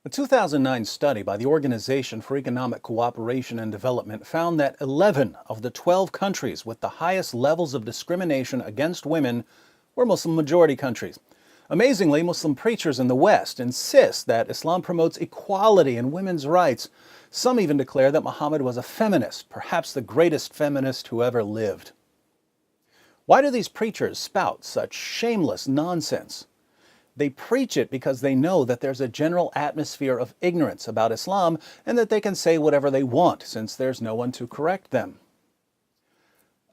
A 2009 study by the Organization for Economic Cooperation and Development found that 11 of the 12 countries with the highest levels of discrimination against women were Muslim-majority countries. Amazingly, Muslim preachers in the West insist that Islam promotes equality and women's rights. Some even declare that Muhammad was a feminist, perhaps the greatest feminist who ever lived. Why do these preachers spout such shameless nonsense? They preach it because they know that there's a general atmosphere of ignorance about Islam and that they can say whatever they want since there's no one to correct them.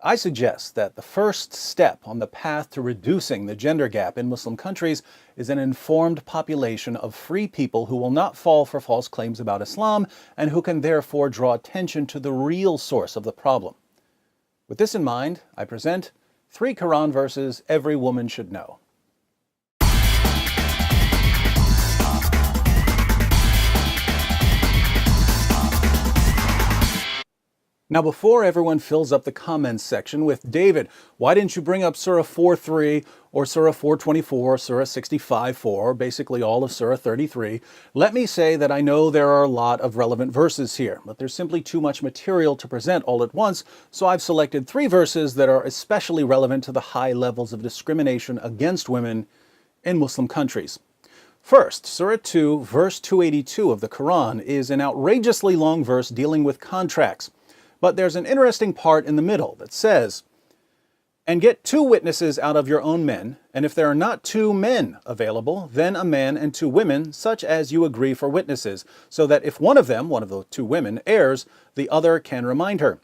I suggest that the first step on the path to reducing the gender gap in Muslim countries is an informed population of free people who will not fall for false claims about Islam and who can therefore draw attention to the real source of the problem. With this in mind, I present 3 Quran verses every woman should know. Now, before everyone fills up the comments section with, David, why didn't you bring up Surah 4:3 or Surah 4:24, Surah 65:4, or basically all of Surah 33, let me say that I know there are a lot of relevant verses here, but there's simply too much material to present all at once, so I've selected 3 verses that are especially relevant to the high levels of discrimination against women in Muslim countries. First, Surah 2, verse 282 of the Quran is an outrageously long verse dealing with contracts. But there's an interesting part in the middle that says, "And get 2 witnesses out of your own men, and if there are not 2 men available, then a man and 2 women, such as you agree for witnesses, so that if one of them, one of the 2 women, errs, the other can remind her.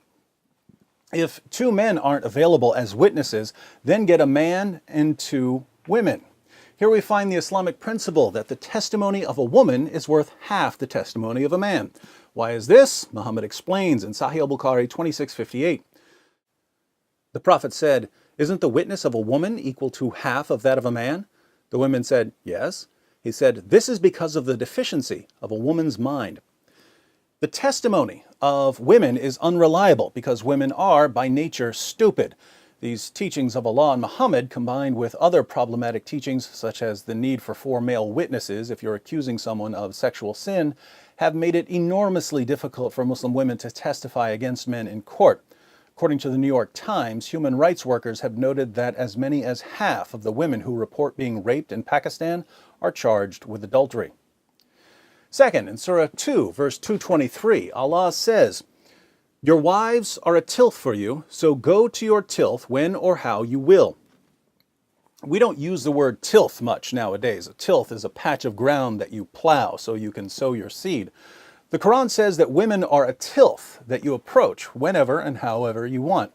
If 2 men aren't available as witnesses, then get a man and 2 women." Here we find the Islamic principle that the testimony of a woman is worth half the testimony of a man. Why is this? Muhammad explains in Sahih al-Bukhari 2658. The Prophet said, "Isn't the witness of a woman equal to half of that of a man?" The women said, "Yes." He said, "This is because of the deficiency of a woman's mind." The testimony of women is unreliable because women are, by nature, stupid. These teachings of Allah and Muhammad, combined with other problematic teachings, such as the need for 4 male witnesses if you're accusing someone of sexual sin, have made it enormously difficult for Muslim women to testify against men in court. According to the New York Times, human rights workers have noted that as many as half of the women who report being raped in Pakistan are charged with adultery. Second, in Surah 2, verse 223, Allah says, "Your wives are a tilth for you, so go to your tilth when or how you will." We don't use the word tilth much nowadays. A tilth is a patch of ground that you plow so you can sow your seed. The Quran says that women are a tilth that you approach whenever and however you want.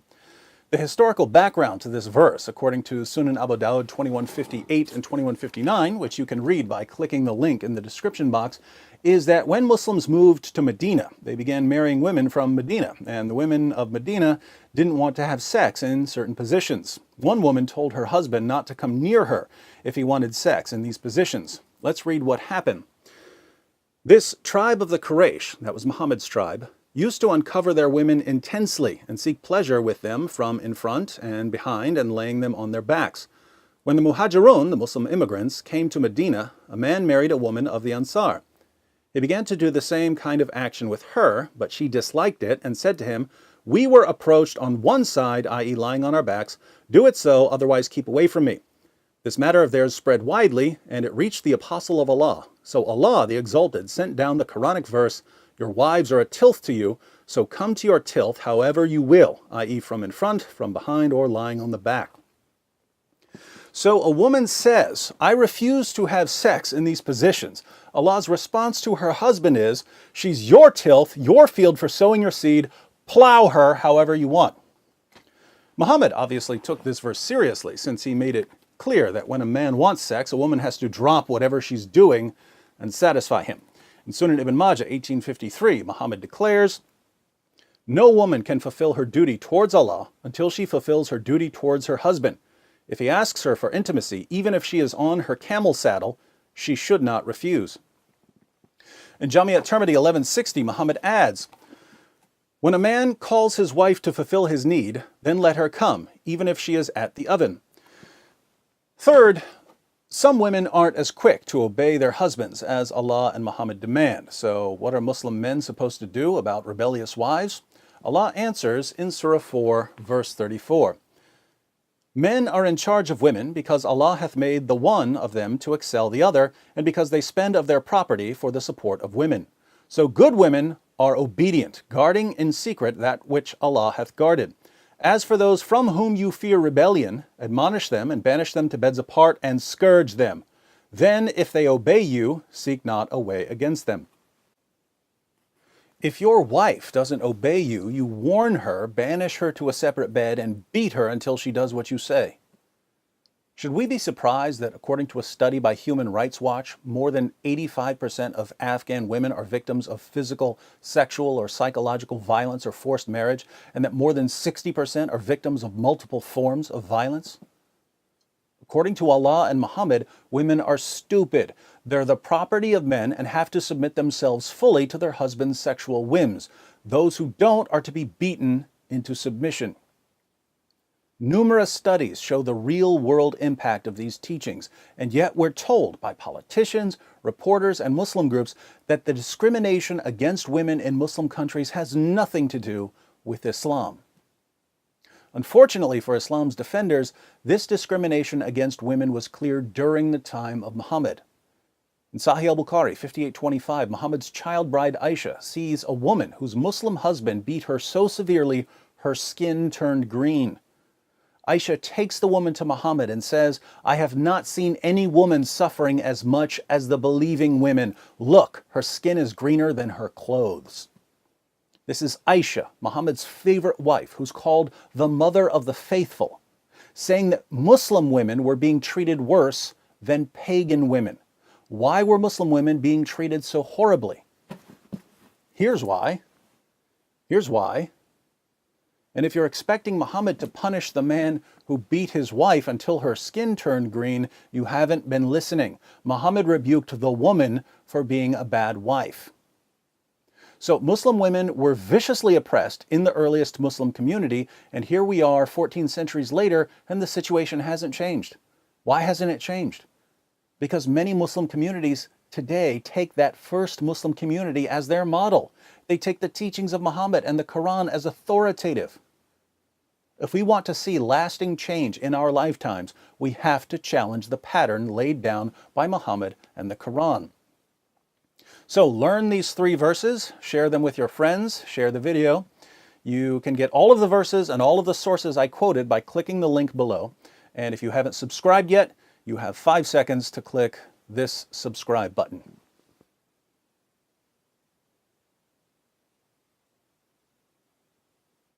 The historical background to this verse, according to Sunan Abu Dawud 2158 and 2159, which you can read by clicking the link in the description box, is that when Muslims moved to Medina, they began marrying women from Medina, and the women of Medina didn't want to have sex in certain positions. One woman told her husband not to come near her if he wanted sex in these positions. Let's read what happened. This tribe of the Quraysh, that was Muhammad's tribe, used to uncover their women intensely and seek pleasure with them from in front and behind and laying them on their backs. When the Muhajirun, the Muslim immigrants, came to Medina, a man married a woman of the Ansar. He began to do the same kind of action with her, but she disliked it and said to him, "We were approached on one side, i.e. lying on our backs. Do it so, otherwise keep away from me." This matter of theirs spread widely, and it reached the Apostle of Allah. So Allah, the Exalted, sent down the Quranic verse, "Your wives are a tilth to you, so come to your tilth however you will," i.e. from in front, from behind, or lying on the back. So a woman says, "I refuse to have sex in these positions." Allah's response to her husband is, "She's your tilth, your field for sowing your seed, plow her however you want." Muhammad obviously took this verse seriously, since he made it clear that when a man wants sex, a woman has to drop whatever she's doing and satisfy him. In Sunan Ibn Majah 1853, Muhammad declares, "No woman can fulfill her duty towards Allah until she fulfills her duty towards her husband. If he asks her for intimacy, even if she is on her camel saddle, she should not refuse." In Jami at-Tirmidhi 1160, Muhammad adds, "When a man calls his wife to fulfill his need, then let her come, even if she is at the oven." Third, Some women aren't as quick to obey their husbands as Allah and Muhammad demand. So what are Muslim men supposed to do about rebellious wives? Allah answers in Surah 4, verse 34. Men are in charge of women because Allah hath made the one of them to excel the other, and because they spend of their property for the support of women. So good women are obedient, guarding in secret that which Allah hath guarded. As for those from whom you fear rebellion, admonish them and banish them to beds apart and scourge them. Then, if they obey you, seek not a way against them. If your wife doesn't obey you, you warn her, banish her to a separate bed, and beat her until she does what you say. Should we be surprised that, according to a study by Human Rights Watch, more than 85% of Afghan women are victims of physical, sexual, or psychological violence or forced marriage, and that more than 60% are victims of multiple forms of violence? According to Allah and Muhammad, women are stupid. They're the property of men and have to submit themselves fully to their husband's sexual whims. Those who don't are to be beaten into submission. Numerous studies show the real-world impact of these teachings, and yet we're told by politicians, reporters, and Muslim groups that the discrimination against women in Muslim countries has nothing to do with Islam. Unfortunately for Islam's defenders, this discrimination against women was clear during the time of Muhammad. In Sahih al-Bukhari 5825, Muhammad's child bride Aisha sees a woman whose Muslim husband beat her so severely her skin turned green. Aisha takes the woman to Muhammad and says, "I have not seen any woman suffering as much as the believing women. Look, her skin is greener than her clothes." This is Aisha, Muhammad's favorite wife, who's called the mother of the faithful, saying that Muslim women were being treated worse than pagan women. Why were Muslim women being treated so horribly? Here's why. And if you're expecting Muhammad to punish the man who beat his wife until her skin turned green, you haven't been listening. Muhammad rebuked the woman for being a bad wife. So Muslim women were viciously oppressed in the earliest Muslim community, and here we are 14 centuries later, and the situation hasn't changed. Why hasn't it changed? Because many Muslim communities today take that first Muslim community as their model. They take the teachings of Muhammad and the Quran as authoritative. If we want to see lasting change in our lifetimes, we have to challenge the pattern laid down by Muhammad and the Quran. So learn these 3 verses, share them with your friends, share the video. You can get all of the verses and all of the sources I quoted by clicking the link below. And if you haven't subscribed yet, you have 5 seconds to click this subscribe button.